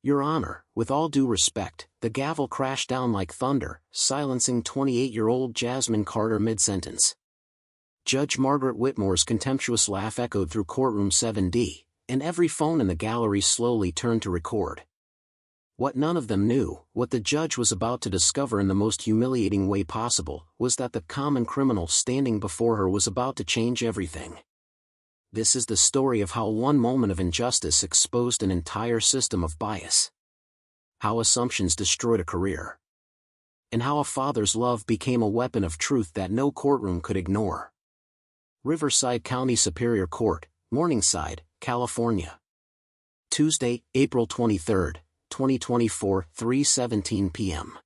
Your Honor, with all due respect, the gavel crashed down like thunder, silencing 28-year-old Jasmine Carter mid-sentence. Judge Margaret Whitmore's contemptuous laugh echoed through Courtroom 7D, and every phone in the gallery slowly turned to record. What none of them knew, what the judge was about to discover in the most humiliating way possible, was that the common criminal standing before her was about to change everything. This is the story of how one moment of injustice exposed an entire system of bias. How assumptions destroyed a career. And how a father's love became a weapon of truth that no courtroom could ignore. Riverside County Superior Court, Morningside, California. Tuesday, April 23, 2024, 3:17 p.m.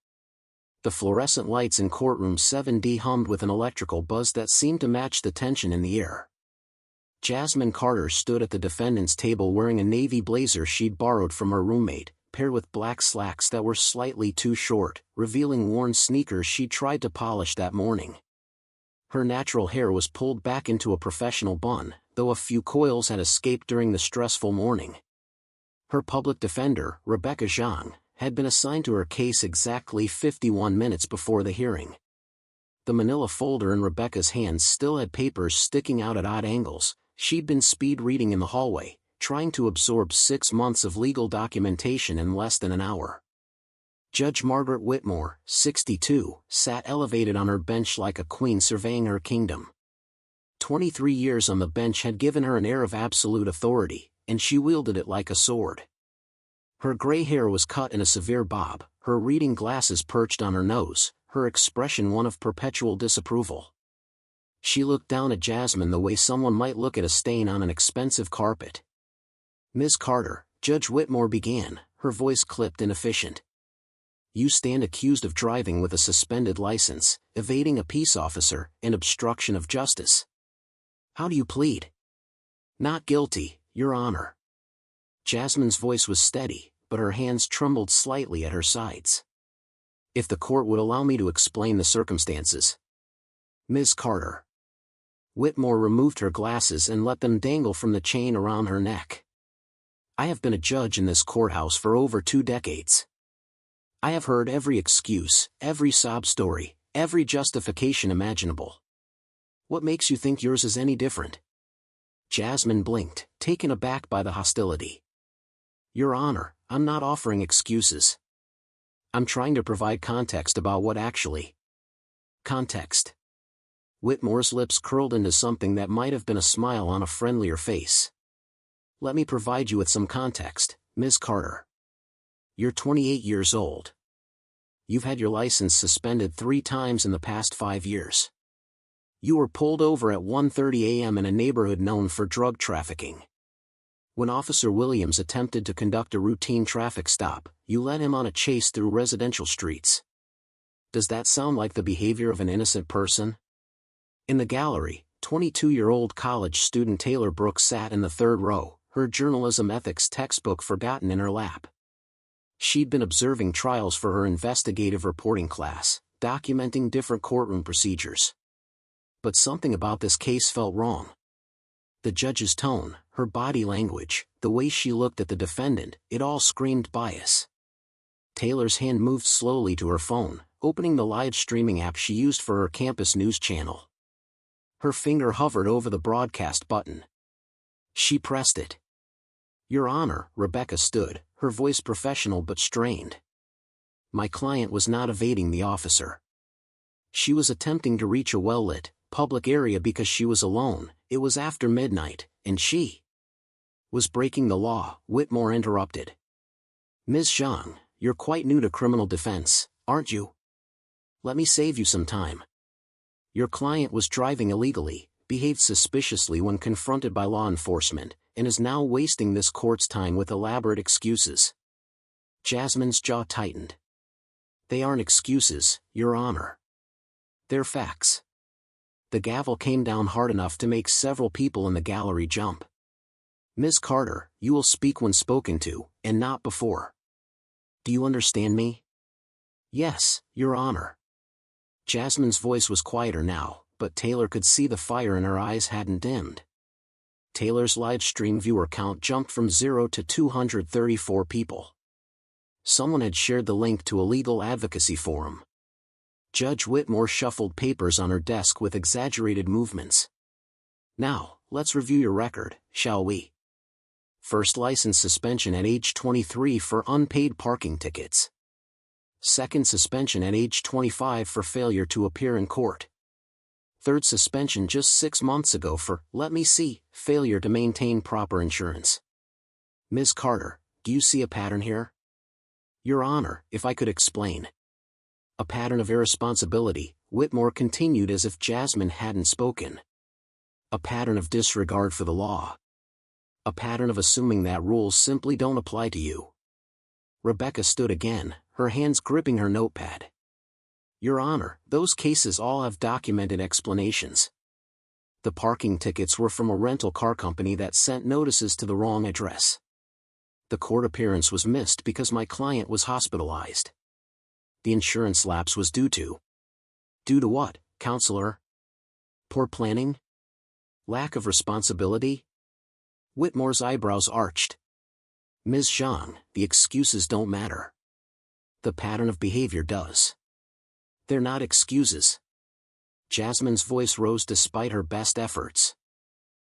The fluorescent lights in Courtroom 7D hummed with an electrical buzz that seemed to match the tension in the air. Jasmine Carter stood at the defendant's table wearing a navy blazer she'd borrowed from her roommate, paired with black slacks that were slightly too short, revealing worn sneakers she'd tried to polish that morning. Her natural hair was pulled back into a professional bun, though a few coils had escaped during the stressful morning. Her public defender, Rebecca Zhang, had been assigned to her case exactly 51 minutes before the hearing. The manila folder in Rebecca's hands still had papers sticking out at odd angles. She'd been speed reading in the hallway, trying to absorb 6 months of legal documentation in less than an hour. Judge Margaret Whitmore, 62, sat elevated on her bench like a queen surveying her kingdom. 23 years on the bench had given her an air of absolute authority, and she wielded it like a sword. Her gray hair was cut in a severe bob, her reading glasses perched on her nose, her expression one of perpetual disapproval. She looked down at Jasmine the way someone might look at a stain on an expensive carpet. "Ms. Carter," Judge Whitmore began, her voice clipped and efficient. "You stand accused of driving with a suspended license, evading a peace officer, and obstruction of justice. How do you plead?" "Not guilty, Your Honor." Jasmine's voice was steady, but her hands trembled slightly at her sides. "If the court would allow me to explain the circumstances." "Ms. Carter." Whitmore removed her glasses and let them dangle from the chain around her neck. "I have been a judge in this courthouse for over 2 decades. I have heard every excuse, every sob story, every justification imaginable. What makes you think yours is any different?" Jasmine blinked, taken aback by the hostility. "Your Honor, I'm not offering excuses. I'm trying to provide context about what actually..." "Context." Whitmore's lips curled into something that might have been a smile on a friendlier face. "Let me provide you with some context, Ms. Carter. You're 28 years old. You've had your license suspended 3 times in the past 5 years. You were pulled over at 1:30 a.m. in a neighborhood known for drug trafficking. When Officer Williams attempted to conduct a routine traffic stop, you led him on a chase through residential streets. Does that sound like the behavior of an innocent person?" In the gallery, 22-year-old college student Taylor Brooks sat in the 3rd row, her journalism ethics textbook forgotten in her lap. She'd been observing trials for her investigative reporting class, documenting different courtroom procedures. But something about this case felt wrong. The judge's tone, her body language, the way she looked at the defendant, it all screamed bias. Taylor's hand moved slowly to her phone, opening the live streaming app she used for her campus news channel. Her finger hovered over the broadcast button. She pressed it. "Your Honor," Rebecca stood, her voice professional but strained. "My client was not evading the officer. She was attempting to reach a well-lit, public area because she was alone. It was after midnight, and she was breaking the law," Whitmore interrupted. "Ms. Zhang, you're quite new to criminal defense, aren't you? Let me save you some time. Your client was driving illegally, behaved suspiciously when confronted by law enforcement, and is now wasting this court's time with elaborate excuses." Jasmine's jaw tightened. "They aren't excuses, Your Honor. They're facts." The gavel came down hard enough to make several people in the gallery jump. "Ms. Carter, you will speak when spoken to, and not before. Do you understand me?" "Yes, Your Honor." Jasmine's voice was quieter now, but Taylor could see the fire in her eyes hadn't dimmed. Taylor's live stream viewer count jumped from 0 to 234 people. Someone had shared the link to a legal advocacy forum. Judge Whitmore shuffled papers on her desk with exaggerated movements. Now, let's review your record, shall we? First, license suspension at age 23 for unpaid parking tickets. Second, suspension at age 25 for failure to appear in court. Third, suspension just 6 months ago for, let me see, failure to maintain proper insurance. Ms. Carter, do you see a pattern here? Your Honor, if I could explain. A pattern of irresponsibility, Whitmore continued as if Jasmine hadn't spoken. A pattern of disregard for the law. A pattern of assuming that rules simply don't apply to you. Rebecca stood again, her hands gripping her notepad. Your Honor, those cases all have documented explanations. The parking tickets were from a rental car company that sent notices to the wrong address. The court appearance was missed because my client was hospitalized. The insurance lapse was due to what, counselor? Poor planning? Lack of responsibility? Whitmore's eyebrows arched. Ms. Zhang, the excuses don't matter. The pattern of behavior does. They're not excuses. Jasmine's voice rose despite her best efforts.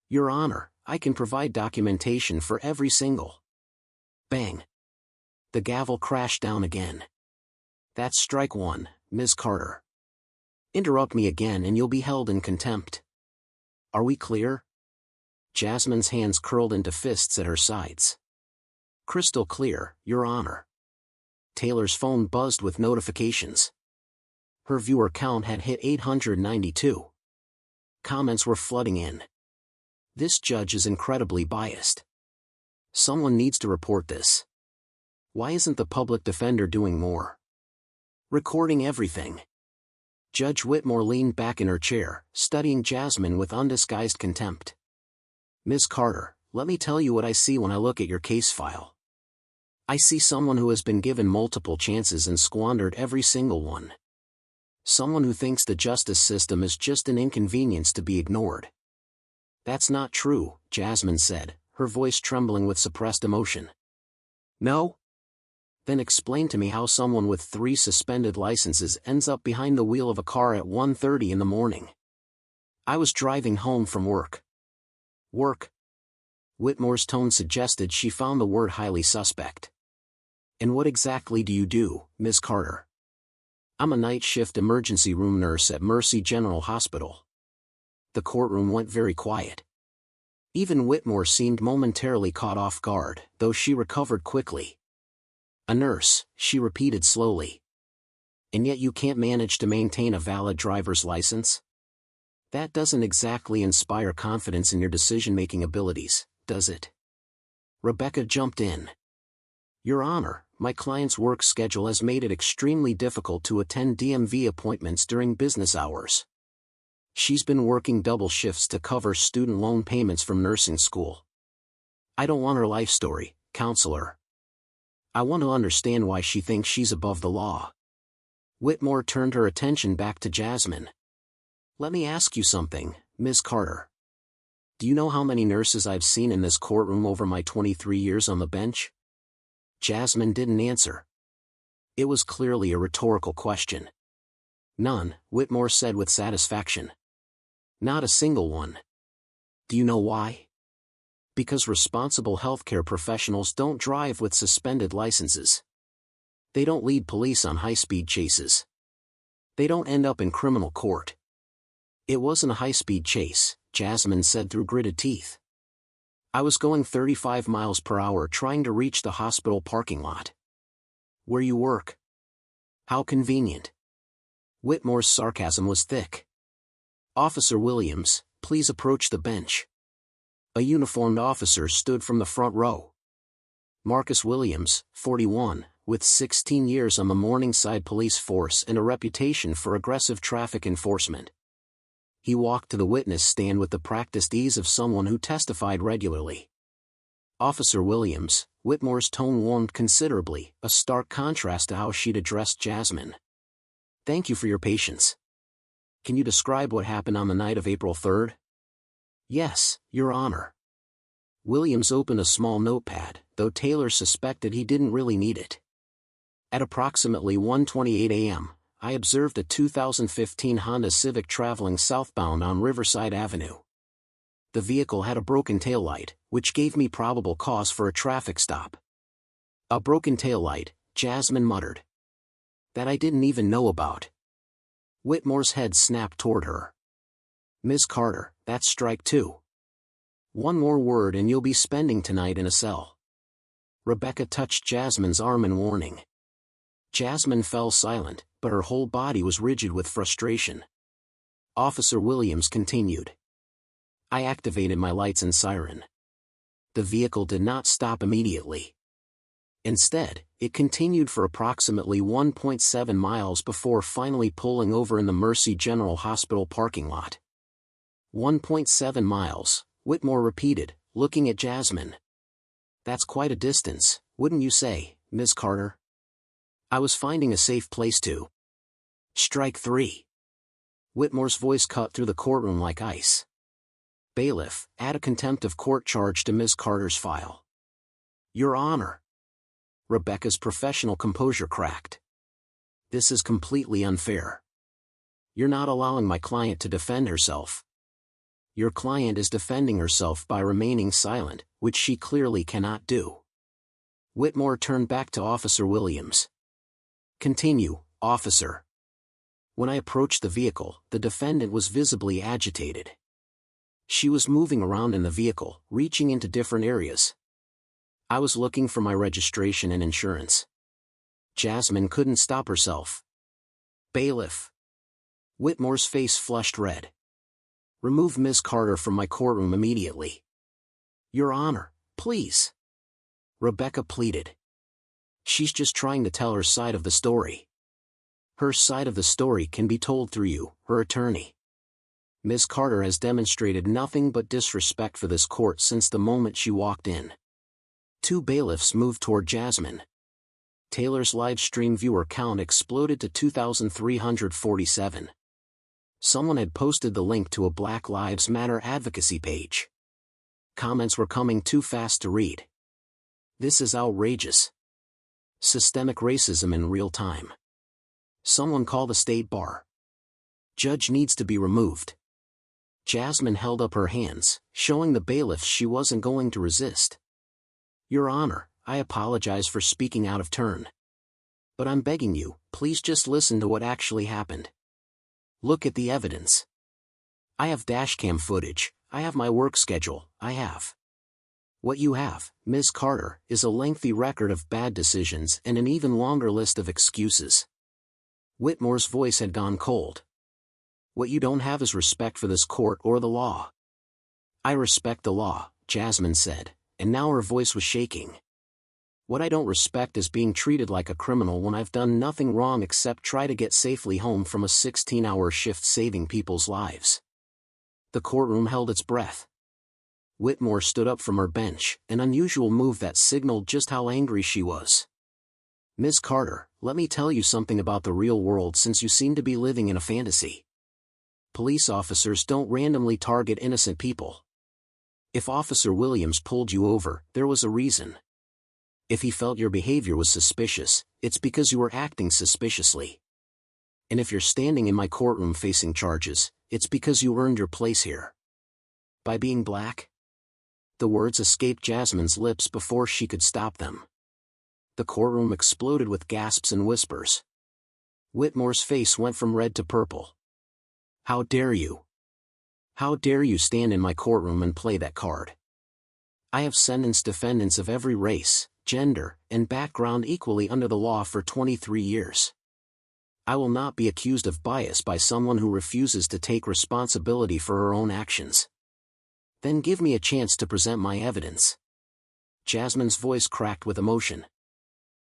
Your Honor, I can provide documentation for every single. Bang. The gavel crashed down again. That's strike one, Ms. Carter. Interrupt me again and you'll be held in contempt. Are we clear? Jasmine's hands curled into fists at her sides. Crystal clear, Your Honor. Taylor's phone buzzed with notifications. Her viewer count had hit 892. Comments were flooding in. This judge is incredibly biased. Someone needs to report this. Why isn't the public defender doing more? Recording everything. Judge Whitmore leaned back in her chair, studying Jasmine with undisguised contempt. Ms. Carter, let me tell you what I see when I look at your case file. I see someone who has been given multiple chances and squandered every single one. Someone who thinks the justice system is just an inconvenience to be ignored. That's not true, Jasmine said, her voice trembling with suppressed emotion. No? Then explain to me how someone with 3 suspended licenses ends up behind the wheel of a car at 1:30 in the morning. I was driving home from work. Work? Whitmore's tone suggested she found the word highly suspect. And what exactly do you do, Ms. Carter? I'm a night shift emergency room nurse at Mercy General Hospital. The courtroom went very quiet. Even Whitmore seemed momentarily caught off guard, though she recovered quickly. A nurse, she repeated slowly. And yet you can't manage to maintain a valid driver's license? That doesn't exactly inspire confidence in your decision-making abilities, does it? Rebecca jumped in. Your Honor, my client's work schedule has made it extremely difficult to attend DMV appointments during business hours. She's been working double shifts to cover student loan payments from nursing school. I don't want her life story, counselor. I want to understand why she thinks she's above the law. Whitmore turned her attention back to Jasmine. Let me ask you something, Ms. Carter. Do you know how many nurses I've seen in this courtroom over my 23 years on the bench? Jasmine didn't answer. It was clearly a rhetorical question. None, Whitmore said with satisfaction. Not a single one. Do you know why? Because responsible healthcare professionals don't drive with suspended licenses. They don't lead police on high-speed chases. They don't end up in criminal court. It wasn't a high-speed chase, Jasmine said through gritted teeth. I was going 35 miles per hour trying to reach the hospital parking lot. Where you work? How convenient. Whitmore's sarcasm was thick. Officer Williams, please approach the bench. A uniformed officer stood from the front row. Marcus Williams, 41, with 16 years on the Morningside police force and a reputation for aggressive traffic enforcement. He walked to the witness stand with the practiced ease of someone who testified regularly. Officer Williams, Whitmore's tone warmed considerably, a stark contrast to how she'd addressed Jasmine. Thank you for your patience. Can you describe what happened on the night of April 3rd? Yes, Your Honor. Williams opened a small notepad, though Taylor suspected he didn't really need it. At approximately 1:28 a.m., I observed a 2015 Honda Civic traveling southbound on Riverside Avenue. The vehicle had a broken taillight, which gave me probable cause for a traffic stop. A broken taillight, Jasmine muttered. That I didn't even know about. Whitmore's head snapped toward her. Ms. Carter, that's strike 2. One more word and you'll be spending tonight in a cell. Rebecca touched Jasmine's arm in warning. Jasmine fell silent, but her whole body was rigid with frustration. Officer Williams continued. I activated my lights and siren. The vehicle did not stop immediately. Instead, it continued for approximately 1.7 miles before finally pulling over in the Mercy General Hospital parking lot. 1.7 miles, Whitmore repeated, looking at Jasmine. That's quite a distance, wouldn't you say, Ms. Carter? I was finding a safe place to. Strike 3. Whitmore's voice cut through the courtroom like ice. Bailiff, add a contempt of court charge to Ms. Carter's file. Your Honor. Rebecca's professional composure cracked. This is completely unfair. You're not allowing my client to defend herself. Your client is defending herself by remaining silent, which she clearly cannot do. Whitmore turned back to Officer Williams. Continue, officer. When I approached the vehicle, the defendant was visibly agitated. She was moving around in the vehicle, reaching into different areas. I was looking for my registration and insurance. Jasmine couldn't stop herself. Bailiff. Whitmore's face flushed red. Remove Ms. Carter from my courtroom immediately. Your Honor, please. Rebecca pleaded. She's just trying to tell her side of the story. Her side of the story can be told through you, her attorney. Ms. Carter has demonstrated nothing but disrespect for this court since the moment she walked in. 2 bailiffs moved toward Jasmine. Taylor's live stream viewer count exploded to 2,347. Someone had posted the link to a Black Lives Matter advocacy page. Comments were coming too fast to read. This is outrageous. Systemic racism in real time. Someone call the state bar. Judge needs to be removed. Jasmine held up her hands, showing the bailiffs she wasn't going to resist. Your Honor, I apologize for speaking out of turn. But I'm begging you, please just listen to what actually happened. Look at the evidence. I have dashcam footage, I have my work schedule, I have. What you have, Ms. Carter, is a lengthy record of bad decisions and an even longer list of excuses. Whitmore's voice had gone cold. What you don't have is respect for this court or the law. I respect the law, Jasmine said, and now her voice was shaking. What I don't respect is being treated like a criminal when I've done nothing wrong except try to get safely home from a 16-hour shift saving people's lives. The courtroom held its breath. Whitmore stood up from her bench, an unusual move that signaled just how angry she was. Ms. Carter, let me tell you something about the real world since you seem to be living in a fantasy. Police officers don't randomly target innocent people. If Officer Williams pulled you over, there was a reason. If he felt your behavior was suspicious, it's because you were acting suspiciously. And if you're standing in my courtroom facing charges, it's because you earned your place here. By being black? The words escaped Jasmine's lips before she could stop them. The courtroom exploded with gasps and whispers. Whitmore's face went from red to purple. How dare you? How dare you stand in my courtroom and play that card? I have sentenced defendants of every race, gender, and background equally under the law for 23 years. I will not be accused of bias by someone who refuses to take responsibility for her own actions. Then give me a chance to present my evidence. Jasmine's voice cracked with emotion.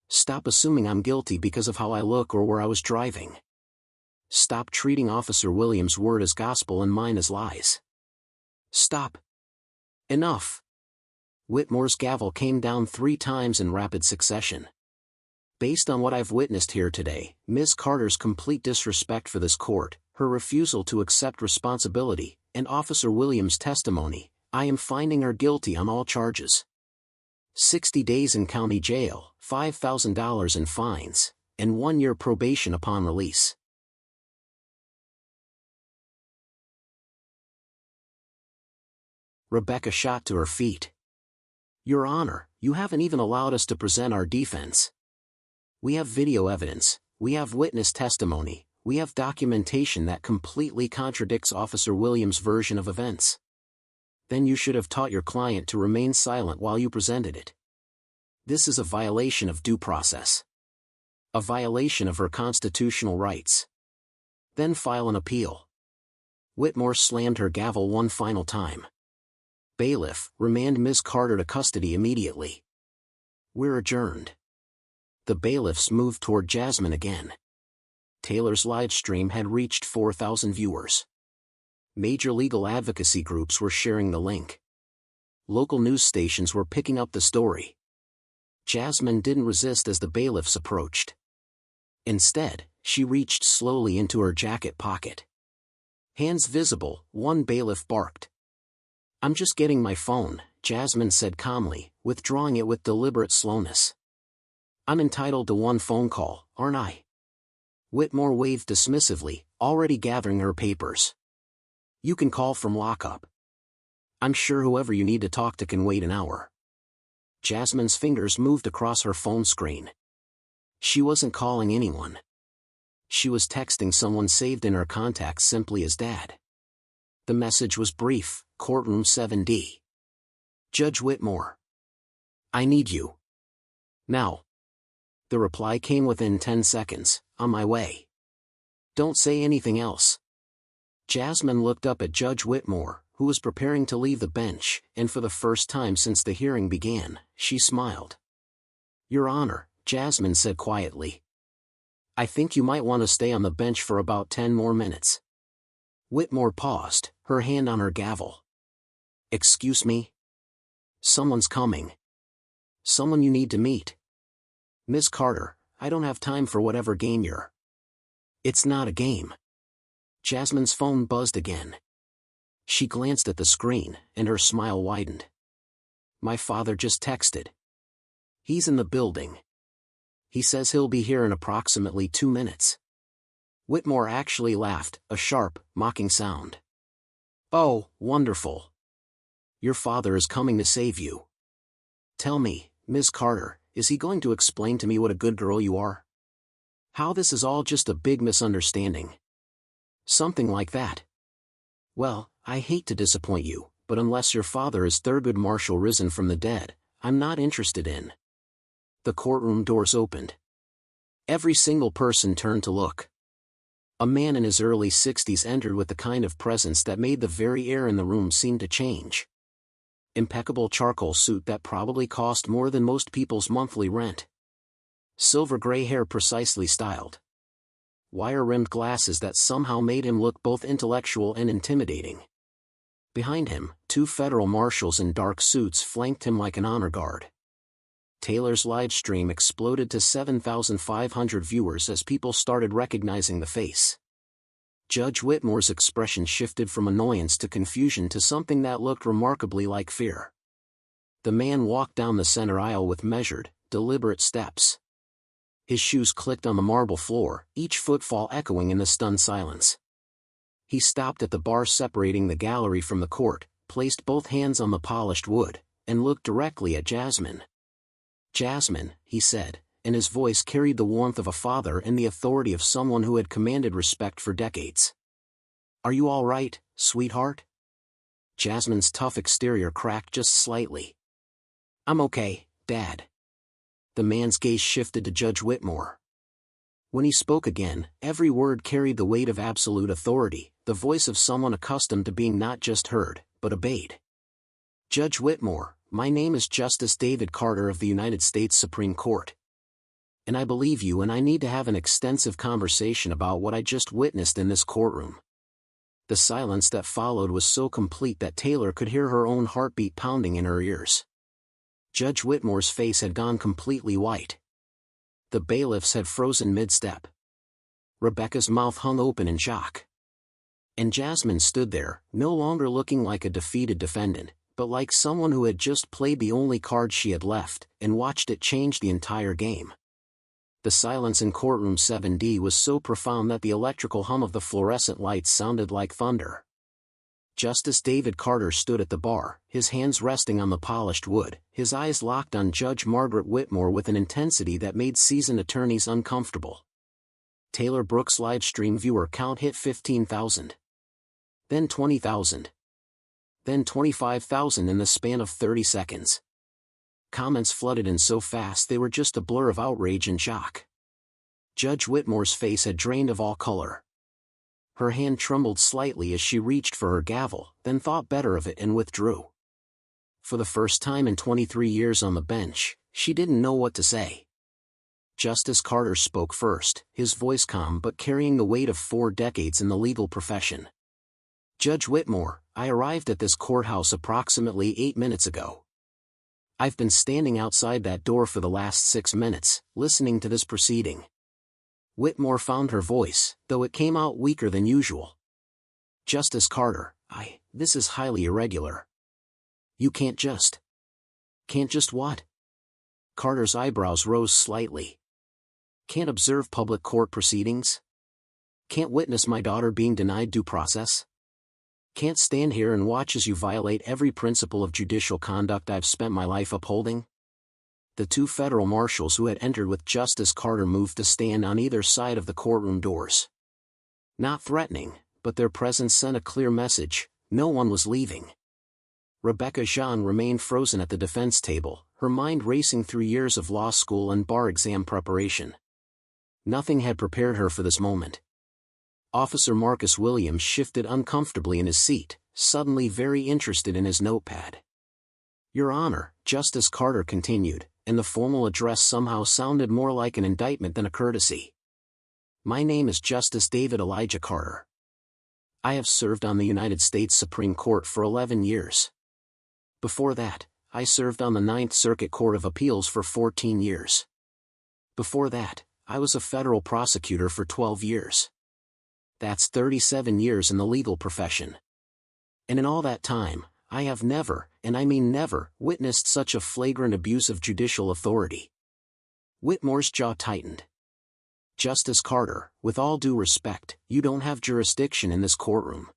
Stop assuming I'm guilty because of how I look or where I was driving. Stop treating Officer Williams' word as gospel and mine as lies. Stop. Enough. Whitmore's gavel came down 3 times in rapid succession. Based on what I've witnessed here today, Ms. Carter's complete disrespect for this court, her refusal to accept responsibility, and Officer Williams' testimony, I am finding her guilty on all charges. 60 days in county jail, $5,000 in fines, and 1 year probation upon release. Rebecca shot to her feet. "Your Honor, you haven't even allowed us to present our defense. We have video evidence, we have witness testimony, we have documentation that completely contradicts Officer Williams' version of events. Then you should have taught your client to remain silent while you presented it. This is a violation of due process. A violation of her constitutional rights. Then file an appeal." Whitmore slammed her gavel one final time. "Bailiff, remand Ms. Carter to custody immediately. We're adjourned." The bailiffs moved toward Jasmine again. Taylor's live stream had reached 4,000 viewers. Major legal advocacy groups were sharing the link. Local news stations were picking up the story. Jasmine didn't resist as the bailiffs approached. Instead, she reached slowly into her jacket pocket. Hands visible, one bailiff barked. "I'm just getting my phone," Jasmine said calmly, withdrawing it with deliberate slowness. "I'm entitled to one phone call, aren't I?" Whitmore waved dismissively, already gathering her papers. "You can call from lockup. I'm sure whoever you need to talk to can wait an hour." Jasmine's fingers moved across her phone screen. She wasn't calling anyone. She was texting someone saved in her contacts simply as Dad. The message was brief: Courtroom 7D. "Judge Whitmore. I need you. Now." The reply came within 10 seconds, "On my way. Don't say anything else." Jasmine looked up at Judge Whitmore, who was preparing to leave the bench, and for the first time since the hearing began, she smiled. "Your Honor," Jasmine said quietly, "I think you might want to stay on the bench for about 10 more minutes." Whitmore paused, her hand on her gavel. "Excuse me?" "Someone's coming. Someone you need to meet. Miss Carter, I don't have time for whatever game you're." "It's not a game." Jasmine's phone buzzed again. She glanced at the screen, and her smile widened. "My father just texted. He's in the building. He says he'll be here in approximately 2 minutes." Whitmore actually laughed, a sharp, mocking sound. "Oh, wonderful. Your father is coming to save you. Tell me, Miss Carter, is he going to explain to me what a good girl you are? How this is all just a big misunderstanding? Something like that. Well, I hate to disappoint you, but unless your father is Thurgood Marshall risen from the dead, I'm not interested in." The courtroom doors opened. Every single person turned to look. A man in his early 60s entered with the kind of presence that made the very air in the room seem to change. Impeccable charcoal suit that probably cost more than most people's monthly rent. Silver gray hair precisely styled. Wire-rimmed glasses that somehow made him look both intellectual and intimidating. Behind him, 2 federal marshals in dark suits flanked him like an honor guard. Taylor's live stream exploded to 7,500 viewers as people started recognizing the face. Judge Whitmore's expression shifted from annoyance to confusion to something that looked remarkably like fear. The man walked down the center aisle with measured, deliberate steps. His shoes clicked on the marble floor, each footfall echoing in the stunned silence. He stopped at the bar separating the gallery from the court, placed both hands on the polished wood, and looked directly at Jasmine. "Jasmine," he said, and his voice carried the warmth of a father and the authority of someone who had commanded respect for decades. "Are you all right, sweetheart?" Jasmine's tough exterior cracked just slightly. "I'm okay, Dad." The man's gaze shifted to Judge Whitmore. When he spoke again, every word carried the weight of absolute authority, the voice of someone accustomed to being not just heard, but obeyed. "Judge Whitmore, my name is Justice David Carter of the United States Supreme Court. And I believe you, and I need to have an extensive conversation about what I just witnessed in this courtroom." The silence that followed was so complete that Taylor could hear her own heartbeat pounding in her ears. Judge Whitmore's face had gone completely white. The bailiffs had frozen mid-step. Rebecca's mouth hung open in shock. And Jasmine stood there, no longer looking like a defeated defendant, but like someone who had just played the only card she had left, and watched it change the entire game. The silence in courtroom 7D was so profound that the electrical hum of the fluorescent lights sounded like thunder. Justice David Carter stood at the bar, his hands resting on the polished wood, his eyes locked on Judge Margaret Whitmore with an intensity that made seasoned attorneys uncomfortable. Taylor Brooks' livestream viewer count hit 15,000. Then 20,000. Then 25,000 in the span of 30 seconds. Comments flooded in so fast they were just a blur of outrage and shock. Judge Whitmore's face had drained of all color. Her hand trembled slightly as she reached for her gavel, then thought better of it and withdrew. For the first time in 23 years on the bench, she didn't know what to say. Justice Carter spoke first, his voice calm but carrying the weight of 4 decades in the legal profession. Judge Whitmore, I arrived at this courthouse approximately 8 minutes ago. I've been standing outside that door for the last 6 minutes, listening to this proceeding. Whitmore found her voice, though it came out weaker than usual. Justice Carter, this is highly irregular. You can't just. Can't just what? Carter's eyebrows rose slightly. Can't observe public court proceedings? Can't witness my daughter being denied due process? Can't stand here and watch as you violate every principle of judicial conduct I've spent my life upholding? The 2 federal marshals who had entered with Justice Carter moved to stand on either side of the courtroom doors. Not threatening, but their presence sent a clear message: no one was leaving. Rebecca Jean remained frozen at the defense table, her mind racing through years of law school and bar exam preparation. Nothing had prepared her for this moment. Officer Marcus Williams shifted uncomfortably in his seat, suddenly very interested in his notepad. Your Honor, Justice Carter continued, and the formal address somehow sounded more like an indictment than a courtesy. My name is Justice David Elijah Carter. I have served on the United States Supreme Court for 11 years. Before that, I served on the Ninth Circuit Court of Appeals for 14 years. Before that, I was a federal prosecutor for 12 years. That's 37 years in the legal profession. And in all that time, I have never, and I mean never, witnessed such a flagrant abuse of judicial authority. Whitmore's jaw tightened. Justice Carter, with all due respect, you don't have jurisdiction in this courtroom.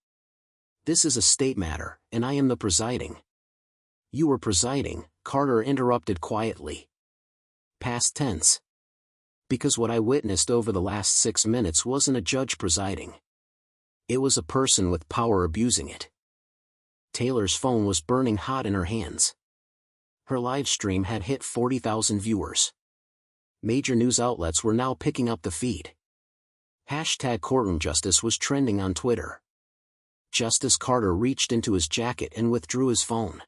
This is a state matter, and I am the presiding. You were presiding, Carter interrupted quietly. Past tense. Because what I witnessed over the last 6 minutes wasn't a judge presiding. It was a person with power abusing it. Taylor's phone was burning hot in her hands. Her live stream had hit 40,000 viewers. Major news outlets were now picking up the feed. #CourtroomJustice was trending on Twitter. Justice Carter reached into his jacket and withdrew his phone.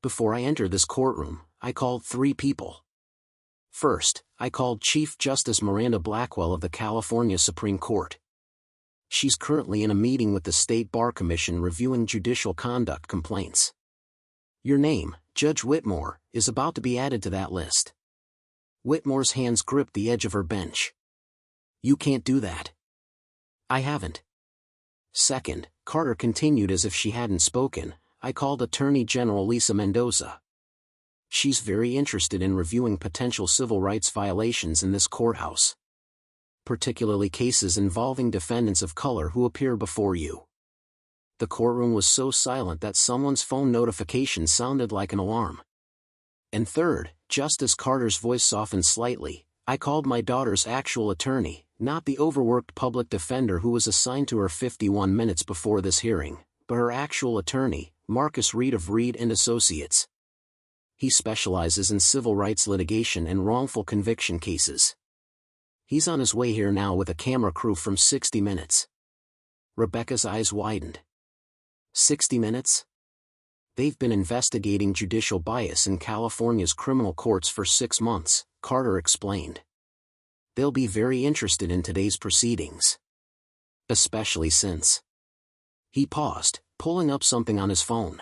Before I entered this courtroom, I called 3 people. First, I called Chief Justice Miranda Blackwell of the California Supreme Court. She's currently in a meeting with the State Bar Commission reviewing judicial conduct complaints. Your name, Judge Whitmore, is about to be added to that list. Whitmore's hands gripped the edge of her bench. You can't do that. I haven't. Second, Carter continued as if she hadn't spoken, I called Attorney General Lisa Mendoza. She's very interested in reviewing potential civil rights violations in this courthouse. Particularly cases involving defendants of color who appear before you. The courtroom was so silent that someone's phone notification sounded like an alarm. And third, Justice Carter's voice softened slightly, I called my daughter's actual attorney, not the overworked public defender who was assigned to her 51 minutes before this hearing, but her actual attorney, Marcus Reed of Reed and Associates. He specializes in civil rights litigation and wrongful conviction cases. He's on his way here now with a camera crew from 60 Minutes. Rebecca's eyes widened. 60 Minutes? They've been investigating judicial bias in California's criminal courts for 6 months, Carter explained. They'll be very interested in today's proceedings. Especially since. He paused, pulling up something on his phone.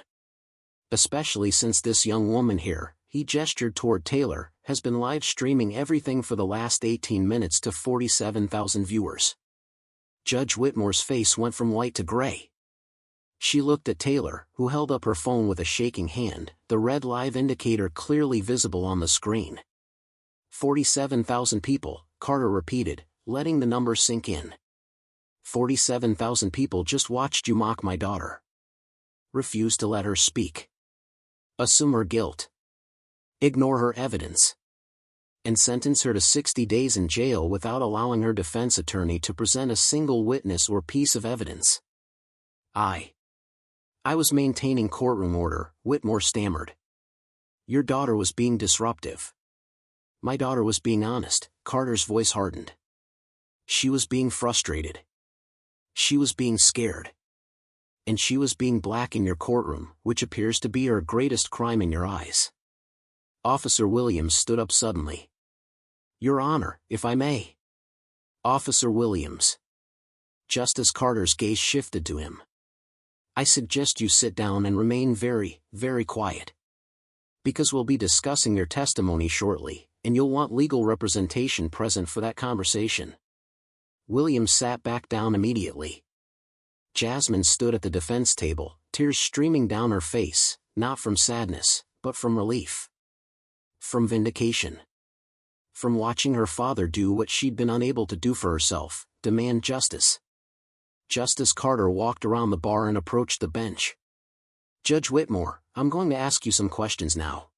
Especially since this young woman here, he gestured toward Taylor, has been live streaming everything for the last 18 minutes to 47,000 viewers. Judge Whitmore's face went from white to gray. She looked at Taylor, who held up her phone with a shaking hand, the red live indicator clearly visible on the screen. 47,000 people, Carter repeated, letting the number sink in. 47,000 people just watched you mock my daughter. Refuse to let her speak. Assume her guilt. Ignore her evidence. And sentence her to 60 days in jail without allowing her defense attorney to present a single witness or piece of evidence. I was maintaining courtroom order, Whitmore stammered. Your daughter was being disruptive. My daughter was being honest, Carter's voice hardened. She was being frustrated. She was being scared. And she was being black in your courtroom, which appears to be her greatest crime in your eyes. Officer Williams stood up suddenly. Your Honor, if I may. Officer Williams. Justice Carter's gaze shifted to him. I suggest you sit down and remain very, very quiet. Because we'll be discussing your testimony shortly, and you'll want legal representation present for that conversation. Williams sat back down immediately. Jasmine stood at the defense table, tears streaming down her face, not from sadness, but from relief. From vindication. From watching her father do what she'd been unable to do for herself, demand justice. Justice Carter walked around the bar and approached the bench. Judge Whitmore, I'm going to ask you some questions now.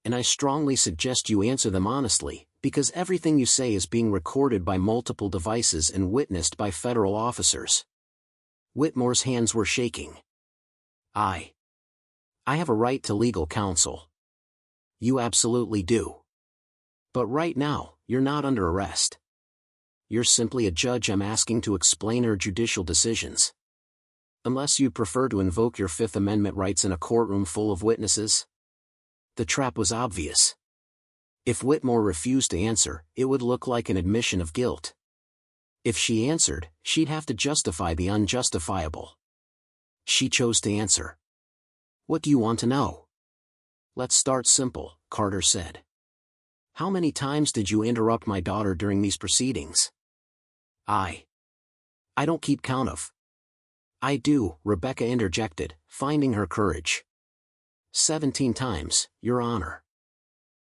And I strongly suggest you answer them honestly, because everything you say is being recorded by multiple devices and witnessed by federal officers. Whitmore's hands were shaking. I have a right to legal counsel. You absolutely do. But right now, you're not under arrest. You're simply a judge I'm asking to explain her judicial decisions. Unless you prefer to invoke your Fifth Amendment rights in a courtroom full of witnesses. The trap was obvious. If Whitmore refused to answer, it would look like an admission of guilt. If she answered, she'd have to justify the unjustifiable. She chose to answer. What do you want to know? Let's start simple, Carter said. How many times did you interrupt my daughter during these proceedings? I don't keep count of. I do, Rebecca interjected, finding her courage. 17 times, Your Honor.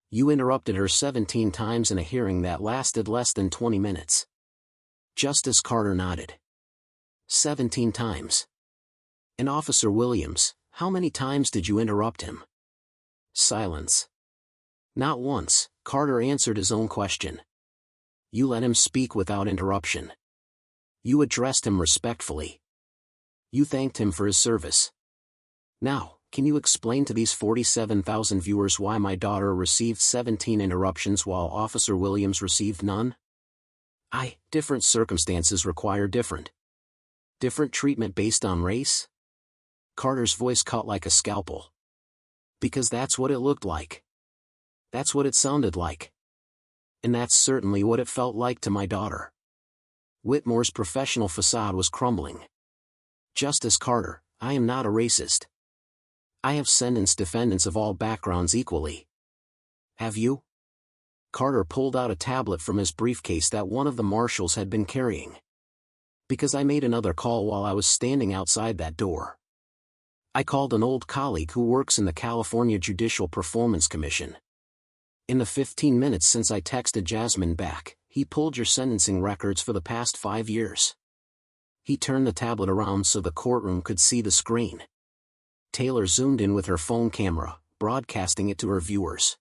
You interrupted her 17 times in a hearing that lasted less than 20 minutes. Justice Carter nodded. 17 times. And Officer Williams, how many times did you interrupt him? Silence. Not once, Carter answered his own question. You let him speak without interruption. You addressed him respectfully. You thanked him for his service. Now, can you explain to these 47,000 viewers why my daughter received 17 interruptions while Officer Williams received none? Different circumstances require different treatment based on race? Carter's voice cut like a scalpel. Because that's what it looked like. That's what it sounded like. And that's certainly what it felt like to my daughter. Whitmore's professional facade was crumbling. Justice Carter, I am not a racist. I have sentenced defendants of all backgrounds equally. Have you? Carter pulled out a tablet from his briefcase that one of the marshals had been carrying. Because I made another call while I was standing outside that door. I called an old colleague who works in the California Judicial Performance Commission. In the 15 minutes since I texted Jasmine back, he pulled your sentencing records for the past 5 years. He turned the tablet around so the courtroom could see the screen. Taylor zoomed in with her phone camera, broadcasting it to her viewers.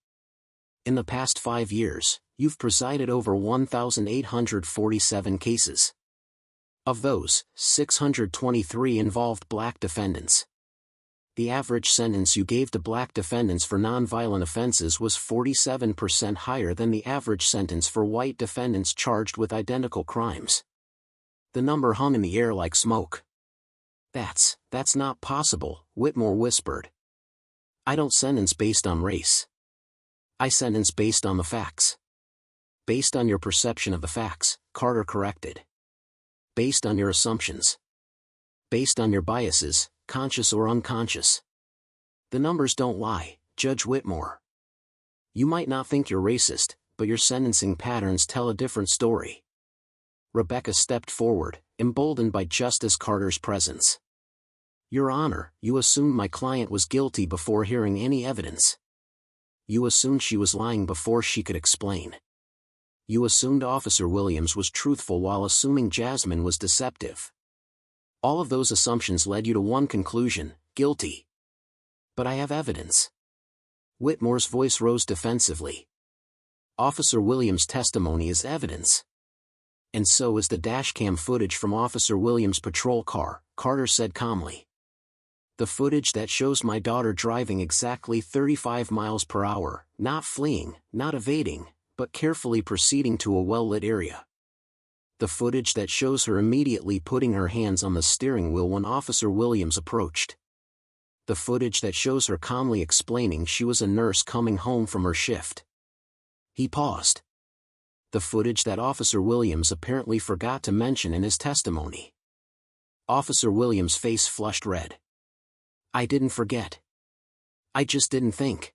In the past 5 years, you've presided over 1,847 cases. Of those, 623 involved black defendants. The average sentence you gave to black defendants for nonviolent offenses was 47% higher than the average sentence for white defendants charged with identical crimes. The number hung in the air like smoke. That's not possible, Whitmore whispered. I don't sentence based on race. I sentence based on the facts. Based on your perception of the facts, Carter corrected. Based on your assumptions. Based on your biases, conscious or unconscious. The numbers don't lie, Judge Whitmore. You might not think you're racist, but your sentencing patterns tell a different story. Rebecca stepped forward, emboldened by Justice Carter's presence. Your Honor, you assumed my client was guilty before hearing any evidence. You assumed she was lying before she could explain. You assumed Officer Williams was truthful while assuming Jasmine was deceptive. All of those assumptions led you to one conclusion: guilty. But I have evidence. Whitmore's voice rose defensively. Officer Williams' testimony is evidence. And so is the dashcam footage from Officer Williams' patrol car, Carter said calmly. The footage that shows my daughter driving exactly 35 miles per hour, not fleeing, not evading, but carefully proceeding to a well-lit area. The footage that shows her immediately putting her hands on the steering wheel when Officer Williams approached. The footage that shows her calmly explaining she was a nurse coming home from her shift. He paused. The footage that Officer Williams apparently forgot to mention in his testimony. Officer Williams' face flushed red. I didn't forget. I just didn't think.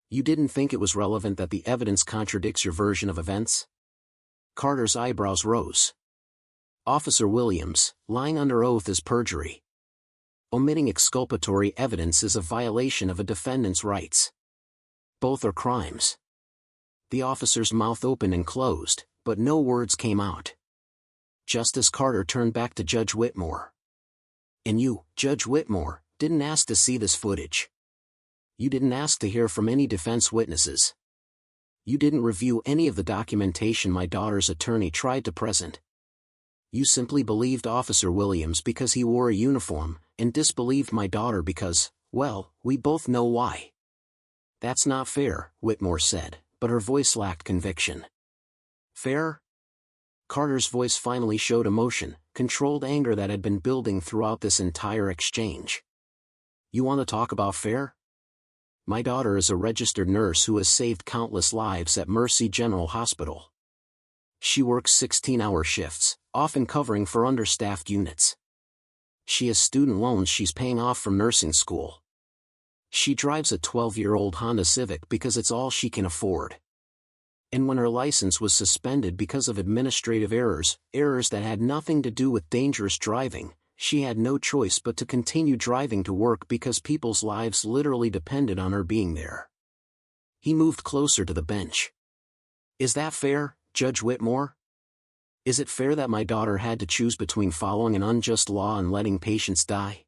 You didn't think it was relevant that the evidence contradicts your version of events? Carter's eyebrows rose. Officer Williams, lying under oath is perjury. Omitting exculpatory evidence is a violation of a defendant's rights. Both are crimes. The officer's mouth opened and closed, but no words came out. Justice Carter turned back to Judge Whitmore. And you, Judge Whitmore, didn't ask to see this footage. You didn't ask to hear from any defense witnesses. You didn't review any of the documentation my daughter's attorney tried to present. You simply believed Officer Williams because he wore a uniform, and disbelieved my daughter because, well, we both know why. That's not fair, Whitmore said, but her voice lacked conviction. Fair? Carter's voice finally showed emotion, controlled anger that had been building throughout this entire exchange. You want to talk about fair? My daughter is a registered nurse who has saved countless lives at Mercy General Hospital. She works 16-hour shifts, often covering for understaffed units. She has student loans she's paying off from nursing school. She drives a 12-year-old Honda Civic because it's all she can afford. And when her license was suspended because of administrative errors that had nothing to do with dangerous driving, she had no choice but to continue driving to work because people's lives literally depended on her being there. He moved closer to the bench. Is that fair, Judge Whitmore? Is it fair that my daughter had to choose between following an unjust law and letting patients die?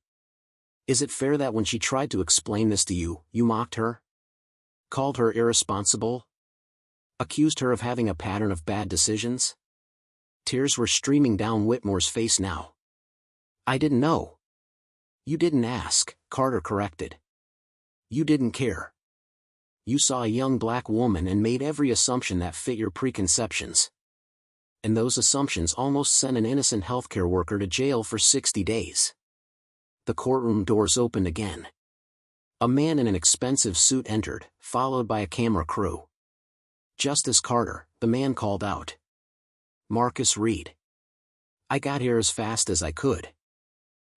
Is it fair that when she tried to explain this to you, you mocked her? Called her irresponsible? Accused her of having a pattern of bad decisions? Tears were streaming down Whitmore's face now. I didn't know. You didn't ask, Carter corrected. You didn't care. You saw a young black woman and made every assumption that fit your preconceptions. And those assumptions almost sent an innocent healthcare worker to jail for 60 days. The courtroom doors opened again. A man in an expensive suit entered, followed by a camera crew. Justice Carter, the man called out. Marcus Reed. I got here as fast as I could.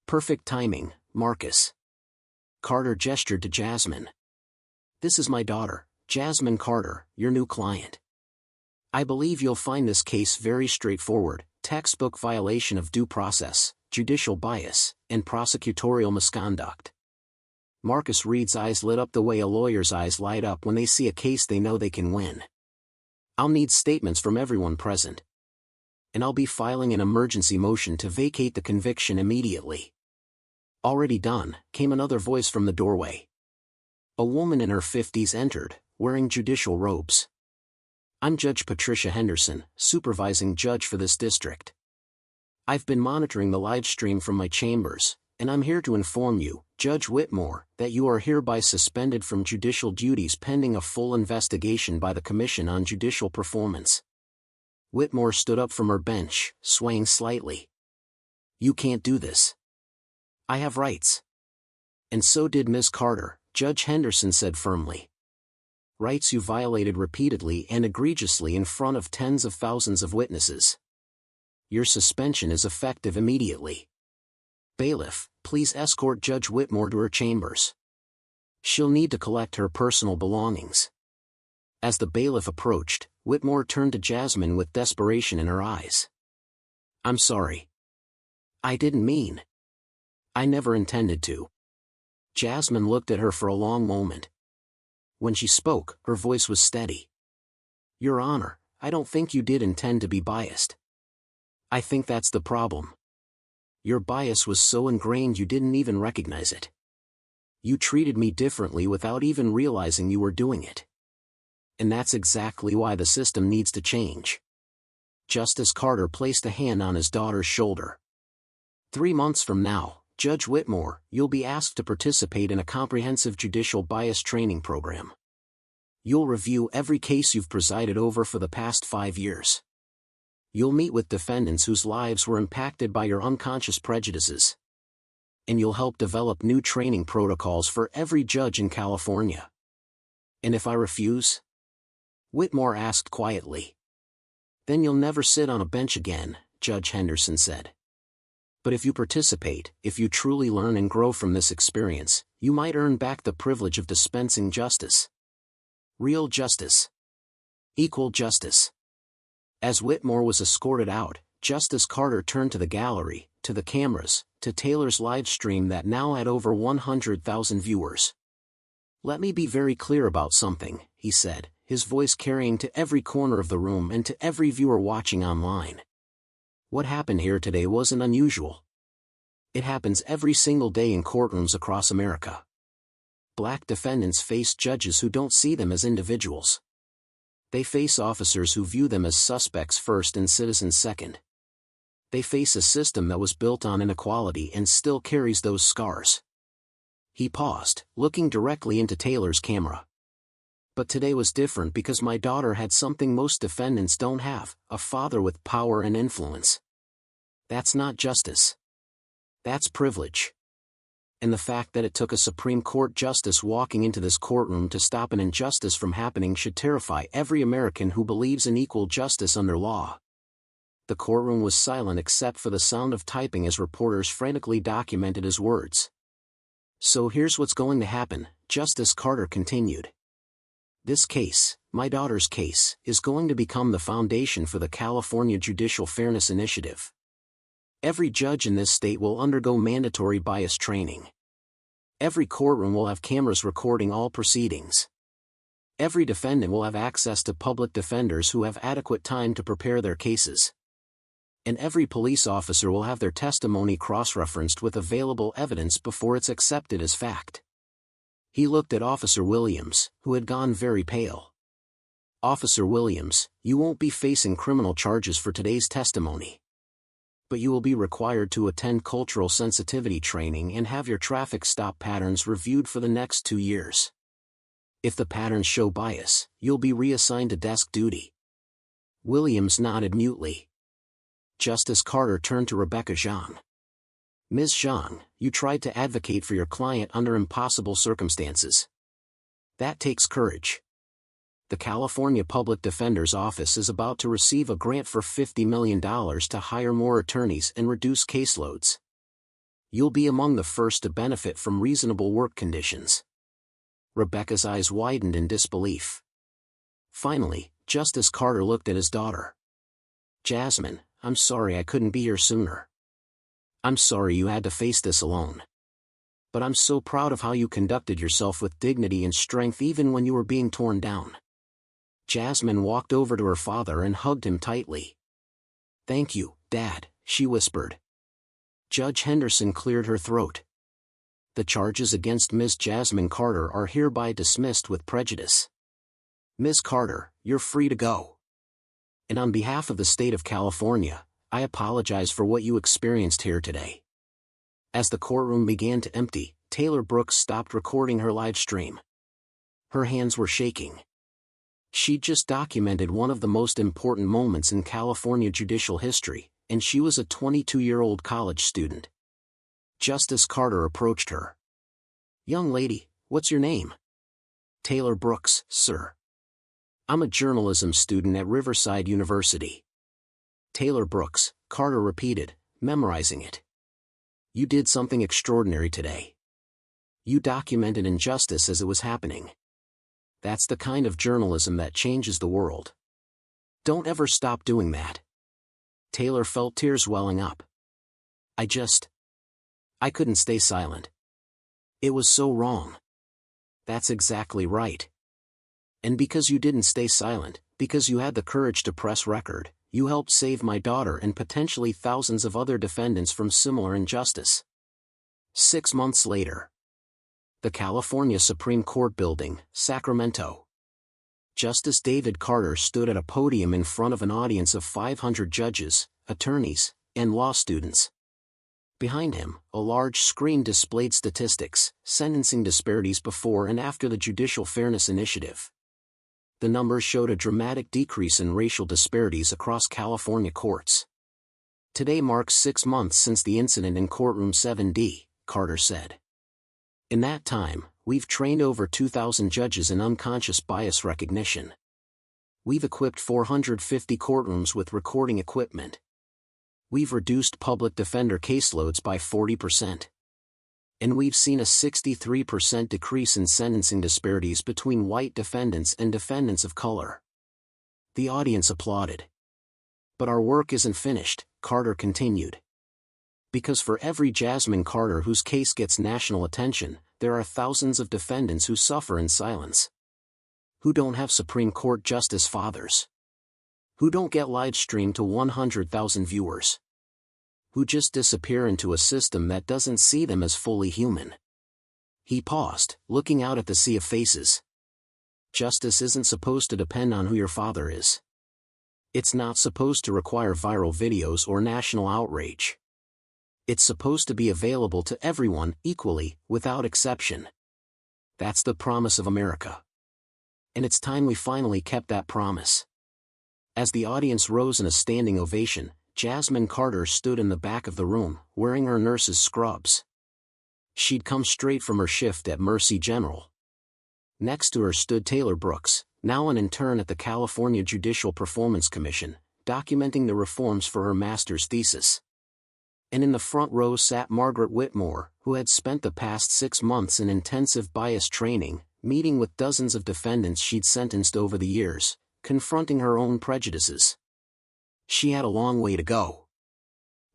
Perfect timing, Marcus. Carter gestured to Jasmine. This is my daughter, Jasmine Carter, your new client. I believe you'll find this case very straightforward, textbook violation of due process, judicial bias, and prosecutorial misconduct. Marcus Reed's eyes lit up the way a lawyer's eyes light up when they see a case they know they can win. I'll need statements from everyone present. And I'll be filing an emergency motion to vacate the conviction immediately. Already done, came another voice from the doorway. A woman in her 50s entered, wearing judicial robes. I'm Judge Patricia Henderson, supervising judge for this district. I've been monitoring the live stream from my chambers, and I'm here to inform you, Judge Whitmore, that you are hereby suspended from judicial duties pending a full investigation by the Commission on Judicial Performance. Whitmore stood up from her bench, swaying slightly. You can't do this. I have rights. And so did Ms. Carter, Judge Henderson said firmly. Rights you violated repeatedly and egregiously in front of tens of thousands of witnesses. Your suspension is effective immediately. Bailiff, please escort Judge Whitmore to her chambers. She'll need to collect her personal belongings. As the bailiff approached, Whitmore turned to Jasmine with desperation in her eyes. I'm sorry. I didn't mean. I never intended to. Jasmine looked at her for a long moment. When she spoke, her voice was steady. Your Honor, I don't think you did intend to be biased. I think that's the problem. Your bias was so ingrained you didn't even recognize it. You treated me differently without even realizing you were doing it. And that's exactly why the system needs to change. Justice Carter placed a hand on his daughter's shoulder. 3 months from now, Judge Whitmore, you'll be asked to participate in a comprehensive judicial bias training program. You'll review every case you've presided over for the past 5 years. You'll meet with defendants whose lives were impacted by your unconscious prejudices. And you'll help develop new training protocols for every judge in California. And if I refuse? Whitmore asked quietly. Then you'll never sit on a bench again, Judge Henderson said. But if you participate, if you truly learn and grow from this experience, you might earn back the privilege of dispensing justice. Real justice. Equal justice. As Whitmore was escorted out, Justice Carter turned to the gallery, to the cameras, to Taylor's live stream that now had over 100,000 viewers. Let me be very clear about something, he said, his voice carrying to every corner of the room and to every viewer watching online. What happened here today wasn't unusual. It happens every single day in courtrooms across America. Black defendants face judges who don't see them as individuals. They face officers who view them as suspects first and citizens second. They face a system that was built on inequality and still carries those scars. He paused, looking directly into Taylor's camera. But today was different because my daughter had something most defendants don't have, a father with power and influence. That's not justice. That's privilege. And the fact that it took a Supreme Court justice walking into this courtroom to stop an injustice from happening should terrify every American who believes in equal justice under law. The courtroom was silent except for the sound of typing as reporters frantically documented his words. So here's what's going to happen, Justice Carter continued. This case, my daughter's case, is going to become the foundation for the California Judicial Fairness Initiative. Every judge in this state will undergo mandatory bias training. Every courtroom will have cameras recording all proceedings. Every defendant will have access to public defenders who have adequate time to prepare their cases. And every police officer will have their testimony cross-referenced with available evidence before it's accepted as fact. He looked at Officer Williams, who had gone very pale. Officer Williams, you won't be facing criminal charges for today's testimony. But you will be required to attend cultural sensitivity training and have your traffic stop patterns reviewed for the next 2 years. If the patterns show bias, you'll be reassigned to desk duty. Williams nodded mutely. Justice Carter turned to Rebecca Zhang. Ms. Zhang, you tried to advocate for your client under impossible circumstances. That takes courage. The California Public Defender's Office is about to receive a grant for $50 million to hire more attorneys and reduce caseloads. You'll be among the first to benefit from reasonable work conditions. Rebecca's eyes widened in disbelief. Finally, Justice Carter looked at his daughter. Jasmine, I'm sorry I couldn't be here sooner. I'm sorry you had to face this alone. But I'm so proud of how you conducted yourself with dignity and strength even when you were being torn down. Jasmine walked over to her father and hugged him tightly. Thank you, Dad, she whispered. Judge Henderson cleared her throat. The charges against Ms. Jasmine Carter are hereby dismissed with prejudice. Ms. Carter, you're free to go. And on behalf of the state of California, I apologize for what you experienced here today. As the courtroom began to empty, Taylor Brooks stopped recording her live stream. Her hands were shaking. She'd just documented one of the most important moments in California judicial history, and she was a 22-year-old college student. Justice Carter approached her. Young lady, what's your name? Taylor Brooks, sir. I'm a journalism student at Riverside University. Taylor Brooks, Carter repeated, memorizing it. You did something extraordinary today. You documented injustice as it was happening. That's the kind of journalism that changes the world. Don't ever stop doing that. Taylor felt tears welling up. I couldn't stay silent. It was so wrong. That's exactly right. And because you didn't stay silent, Because you had the courage to press record, you helped save my daughter and potentially thousands of other defendants from similar injustice. 6 months later. The California Supreme Court Building, Sacramento. Justice David Carter stood at a podium in front of an audience of 500 judges, attorneys, and law students. Behind him, a large screen displayed statistics, sentencing disparities before and after the Judicial Fairness Initiative. The numbers showed a dramatic decrease in racial disparities across California courts. Today marks 6 months since the incident in Courtroom 7D, Carter said. In that time, we've trained over 2,000 judges in unconscious bias recognition. We've equipped 450 courtrooms with recording equipment. We've reduced public defender caseloads by 40%. And we've seen a 63% decrease in sentencing disparities between white defendants and defendants of color. The audience applauded. But our work isn't finished, Carter continued. Because for every Jasmine Carter whose case gets national attention, there are thousands of defendants who suffer in silence. Who don't have Supreme Court justice fathers. Who don't get live-streamed to 100,000 viewers. Who just disappear into a system that doesn't see them as fully human. He paused, looking out at the sea of faces. Justice isn't supposed to depend on who your father is. It's not supposed to require viral videos or national outrage. It's supposed to be available to everyone, equally, without exception. That's the promise of America. And it's time we finally kept that promise. As the audience rose in a standing ovation, Jasmine Carter stood in the back of the room, wearing her nurse's scrubs. She'd come straight from her shift at Mercy General. Next to her stood Taylor Brooks, now an intern at the California Judicial Performance Commission, documenting the reforms for her master's thesis. And in the front row sat Margaret Whitmore, who had spent the past 6 months in intensive bias training, meeting with dozens of defendants she'd sentenced over the years, confronting her own prejudices. She had a long way to go.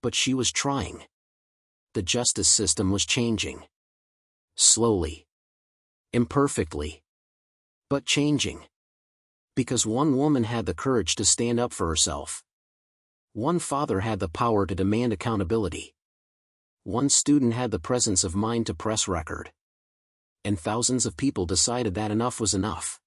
But she was trying. The justice system was changing. Slowly. Imperfectly. But changing. Because one woman had the courage to stand up for herself. One father had the power to demand accountability. One student had the presence of mind to press record. And thousands of people decided that enough was enough.